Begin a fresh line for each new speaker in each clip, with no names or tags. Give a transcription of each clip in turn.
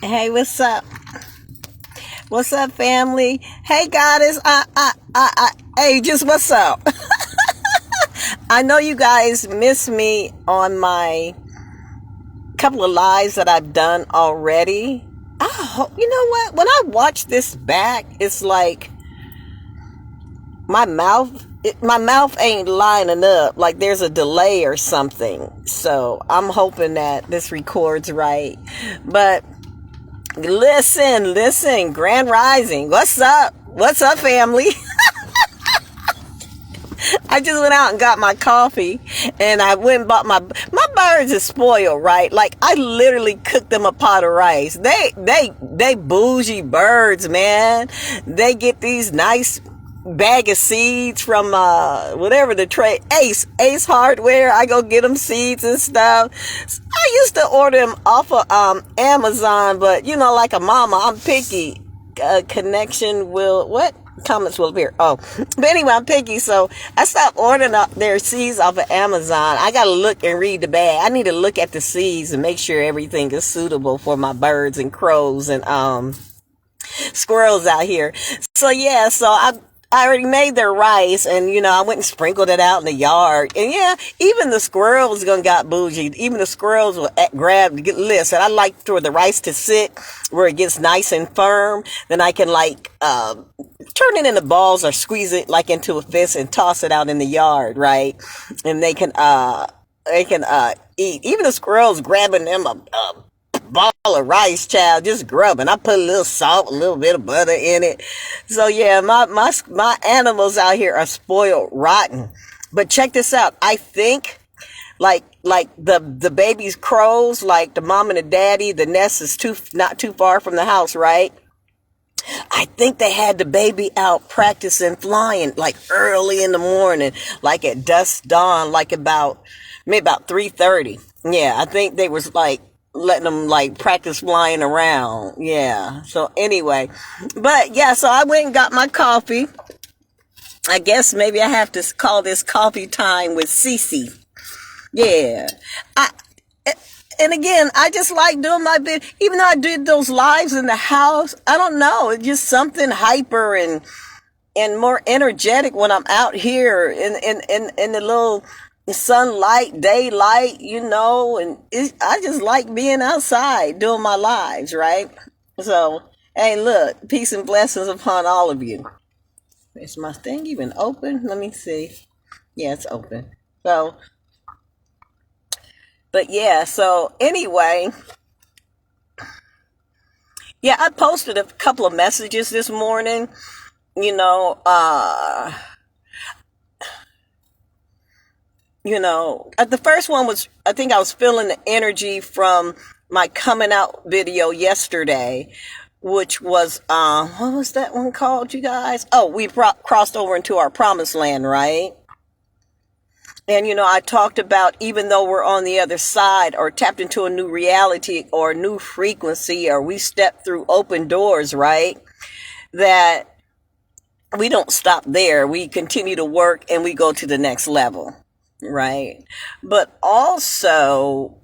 Hey, what's up? What's up, family? Hey, goddess. Hey, just what's up? I know you guys miss me on my couple of lives that I've done already. You know what? When I watch this back, it's like my mouth ain't lining up. Like there's a delay or something. So I'm hoping that this records right. But listen, Grand Rising. What's up? What's up, family? I just went out and got my coffee, and I went and bought my birds is spoiled, right? Like I literally cooked them a pot of rice. They bougie birds, man. They get these nice bag of seeds from whatever the trade Ace Hardware. I go get them seeds and stuff. I used to order them off of Amazon, but you know, like a mama, I'm picky. Connection will what? Comments will appear. Oh, but anyway, I'm picky, so I stopped ordering up their seeds off of Amazon. I gotta look and read the bag. I need to look at the seeds and make sure everything is suitable for my birds and crows and squirrels out here. So yeah, so I already made their rice, and you know, I went and sprinkled it out in the yard. And yeah, even the squirrels got bougie. Even the squirrels will listen, I like for the rice to sit where it gets nice and firm. Then I can turn it into balls or squeeze it like into a fist and toss it out in the yard, right? And they can eat. Even the squirrels grabbing them a ball of rice, child, just grubbing. I put a little salt, a little bit of butter in it. So yeah, my animals out here are spoiled rotten. But check this out. I think like the baby's crows, like the mom and the daddy, the nest is not too far from the house, right? I think they had the baby out practicing flying like early in the morning, like at dusk dawn, like maybe about 3:30. Yeah, I think they was like letting them like practice flying around. Yeah. So anyway, but yeah, so I went and got my coffee. I guess maybe I have to call this coffee time with Cece. Yeah. And again, I just like doing my bit. Even though I did those lives in the house, I don't know. It's just something hyper and more energetic when I'm out here in the little sunlight, daylight, you know, and I just like being outside doing my lives, right? So, hey, look, peace and blessings upon all of you. Is my thing even open? Let me see. Yeah, it's open. So, but yeah, so anyway, yeah, I posted a couple of messages this morning, you know, the first one was, I think I was feeling the energy from my coming out video yesterday, which was, what was that one called, you guys? Oh, we crossed over into our promised land, right? And, you know, I talked about even though we're on the other side or tapped into a new reality or a new frequency, or we step through open doors, right? That we don't stop there. We continue to work and we go to the next level. Right. But also,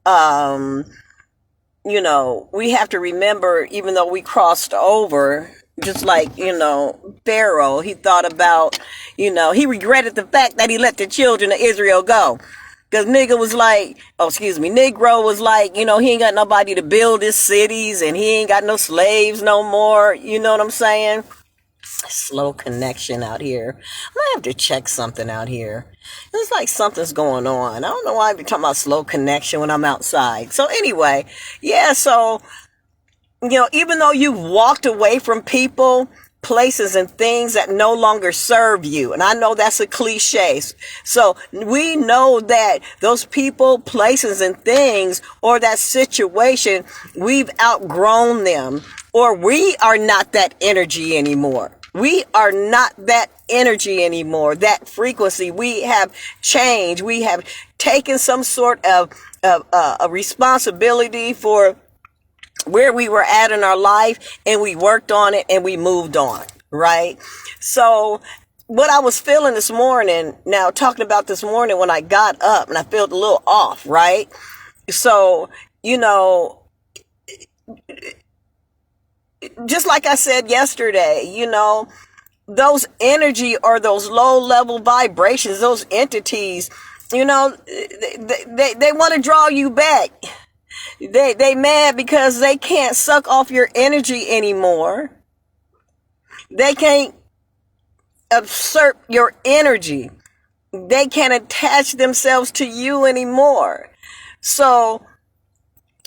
you know, we have to remember, even though we crossed over, just like, you know, Pharaoh, he thought about, you know, he regretted the fact that he let the children of Israel go. Because Negro was like, you know, he ain't got nobody to build his cities and he ain't got no slaves no more. You know what I'm saying? Slow connection out here. I might have to check something out here. It's like something's going on. I don't know why I be talking about slow connection when I'm outside. So anyway, yeah, so, you know, even though you've walked away from people, places, and things that no longer serve you, and I know that's a cliche. So we know that those people, places, and things, or that situation, we've outgrown them, or we are not that energy anymore. We are not that energy anymore, that frequency. We have changed. We have taken some sort of a responsibility for where we were at in our life, and we worked on it and we moved on, right? So what I was feeling this morning, now talking about this morning when I got up and I felt a little off, right? So, you know, just like I said yesterday, those energy or those low level vibrations, those entities, they want to draw you back. They mad because they can't suck off your energy anymore. They can't usurp your energy. They can't attach themselves to you anymore. So,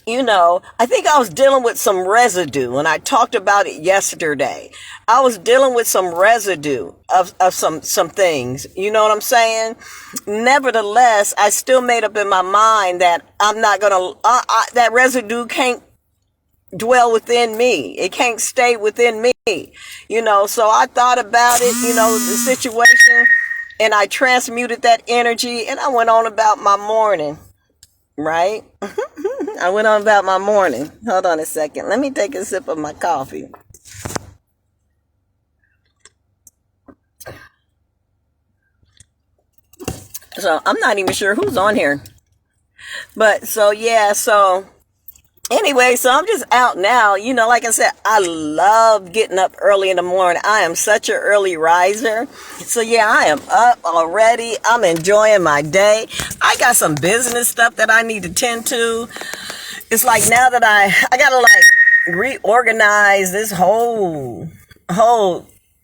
I think I was dealing with some residue, and I talked about it yesterday. I was dealing with some residue of some things. You know what I'm saying? Nevertheless, I still made up in my mind that I'm not gonna, that residue can't dwell within me. It can't stay within me. So I thought about it, the situation, and I transmuted that energy, and I went on about my morning. Right? I went on about my morning. Hold on a second. Let me take a sip of my coffee. So I'm not even sure who's on here. But so anyway, so I'm just out now. Like I said, I love getting up early in the morning. I am such an early riser. So yeah, I am up already. I'm enjoying my day. I got some business stuff that I need to tend to. It's like now that I gotta like reorganize this whole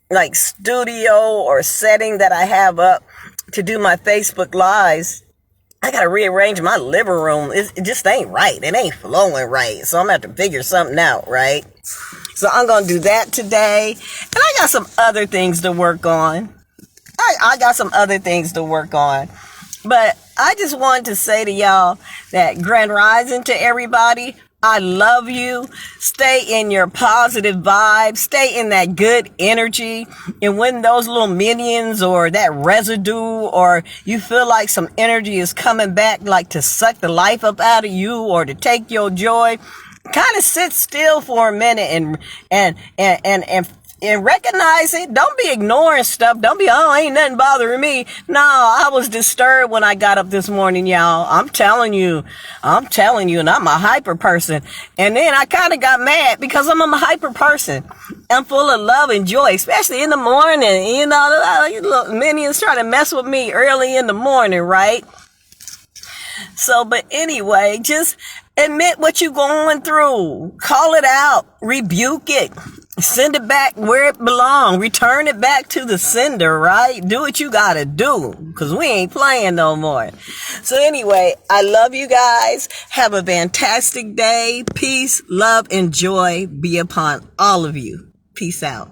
like studio or setting that I have up to do my Facebook Lives. I gotta rearrange my living room. It just ain't right. It ain't flowing right. So I'm gonna have to figure something out, right? So I'm gonna do that today. And I got some other things to work on. I got some other things to work on. But I just wanted to say to y'all that Grand Rising to everybody. I love you. Stay in your positive vibe. Stay in that good energy. And when those little minions or that residue or you feel like some energy is coming back, like to suck the life up out of you or to take your joy, kind of sit still for a minute and recognize it. Don't be ignoring stuff. Don't be, ain't nothing bothering me. No, I was disturbed when I got up this morning, y'all. I'm telling you, and I'm a hyper person. And then I kind of got mad because I'm a hyper person. I'm full of love and joy, especially in the morning. Little minions trying to mess with me early in the morning, right? So, but anyway, just admit what you're going through. Call it out. Rebuke it. Send it back where it belongs. Return it back to the sender, right? Do what you gotta do, because we ain't playing no more. So anyway, I love you guys. Have a fantastic day. Peace, love, and joy be upon all of you. Peace out.